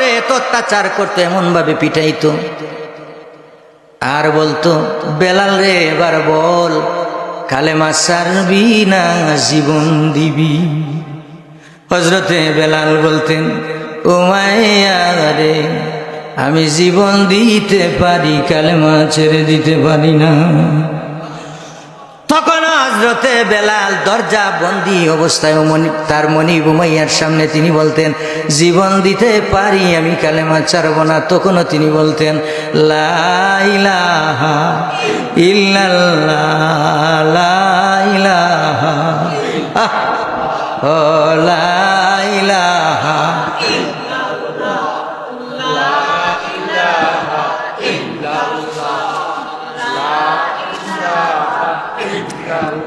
উপরে এত অত্যাচার করতো, এমন ভাবে পিটাইতো, আর বলতো বেলাল রে এবার বল কালেমা ছাড়বি না জীবন দিবি। হযরতে বেলাল বলতেন উমাইয়া রে আমি জীবন দিতে পারি, কালেমা ছেড়ে দিতে পারি না। তখন হযরতে বেলাল দরজা বন্দী অবস্থায় তার মনিব উমাইয়ার সামনে তিনি বলতেন জীবন দিতে পারি, আমি কালেমা ছাড়ব না। তখনও তিনি বলতেন লা ইলাহা ইল্লাল্লাহ, লা ইলাহা ও লা ইলাহা।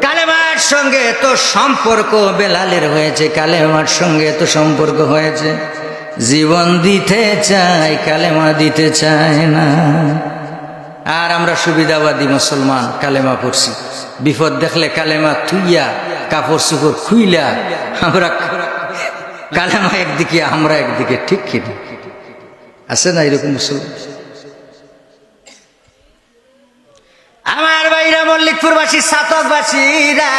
কালেমার সঙ্গে এত সম্পর্ক বেলালের হয়েছে, কালেমার সঙ্গে এত সম্পর্ক হয়েছে, জীবন দিতে চায় কালেমা দিতে চায় না। আর আমরা সুবিধাবাদী মুসলমান, কালেমা পড়ছি, বিপদ দেখলে কালেমা থুইয়া কাপড় চোপড় খুইলা আমরা কালেমা একদিকে আমরা একদিকে, ঠিক কিনা? আছে না এরকম মুসলমান? আমার ভাইরা, মল্লিকপুরবাসী, ছাতকবাসীরা,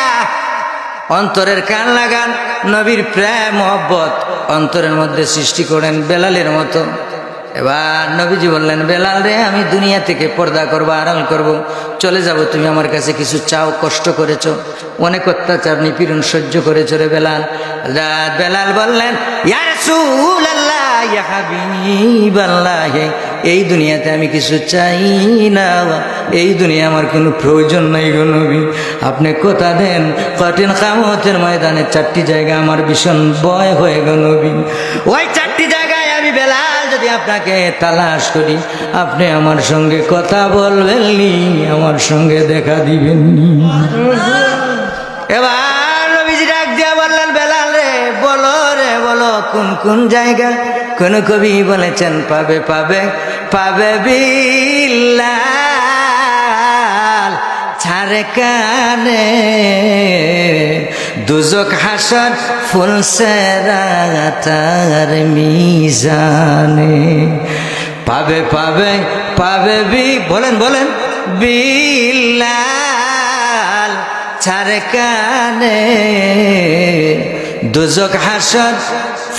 অন্তরের কান লাগান, নবীর প্রেম মহব্বত অন্তরের মধ্যে সৃষ্টি করেন বেলালের মতো। এবার নবীজি বললেন বেলাল রে আমি দুনিয়া থেকে পর্দা করবো, আড়াল করব, চলে যাব, তুমি আমার কাছে কিছু চাও, কষ্ট করেছো, অনেক অত্যাচার নিপীড়ন সহ্য করেছো রে বেলাল। বেলাল বললেন ইয়া রাসূলুল্লাহ, ইয়া হাবিবাল্লাহ, এই দুনিয়াতে আমি কিছু চাই না, এই দুনিয়া আমার কোনো প্রয়োজন নাই গো নবী, আপনি কথা দেন কঠিন কিয়ামতের ময়দানে 4টি জায়গা আমার ভীষণ ভয় হয়ে গো নবী, ওই 4টি জায়গায় আমি বেলাল যদি আপনাকে তালাশ করি, আপনি আমার সঙ্গে কথা বলবেননি, আমার সঙ্গে দেখা দিবেননি। এবার নবীজি ডাক দিয়া বললেন বেলাল রে বলো রে বলো কোন কোন জায়গা। কোন কবি বলেছেন পাবে পাবে পাবে বিল্লাল ছাড়ে কানে, দুজক হাসর ফুলসেরাতার মিজানে, পাবে পাবে পাবে বলেন বলেন বিল্লাল ছাড়ে কানে, দুজক হাসর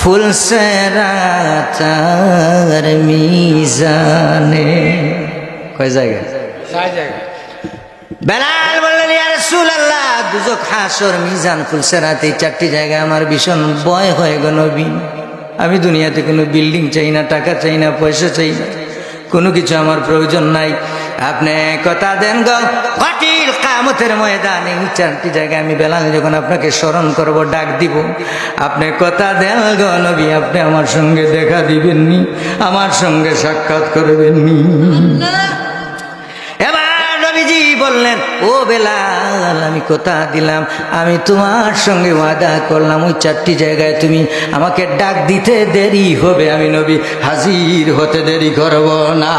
ফুলসেরাতার মিজানে। কয় জায়গা? 4 জায়গা। বেলাল বললেন ইয়া রাসূলুল্লাহ, দুজক হাসর মিজান ফুলসেরাত, এই 4টি জায়গা আমার ভীষণ ভয় হয়ে গো নবী, আমি দুনিয়াতে কোনো বিল্ডিং চাই না, টাকা চাই না, পয়সা চাই না, কোনো কিছু আমার প্রয়োজন নাই, আপনি কথা দেন গো কঠিন কিয়ামতের ময়দানে এই 4টি জায়গায় আমি বেলাল যখন আপনাকে স্মরণ করব, ডাক দিব, আপনি কথা দেন গো নবী, আপনি আমার সঙ্গে দেখা দিবেননি, আমার সঙ্গে সাক্ষাৎ করবেননি। এবার নবীজি বললেন ও বেলাল আমি কথা দিলাম, আমি তোমার সঙ্গে ওয়াদা করলাম, ওই 4টি জায়গায় তুমি আমাকে ডাক দিতে দেরি হবে, আমি নবী হাজির হতে দেরি করব না।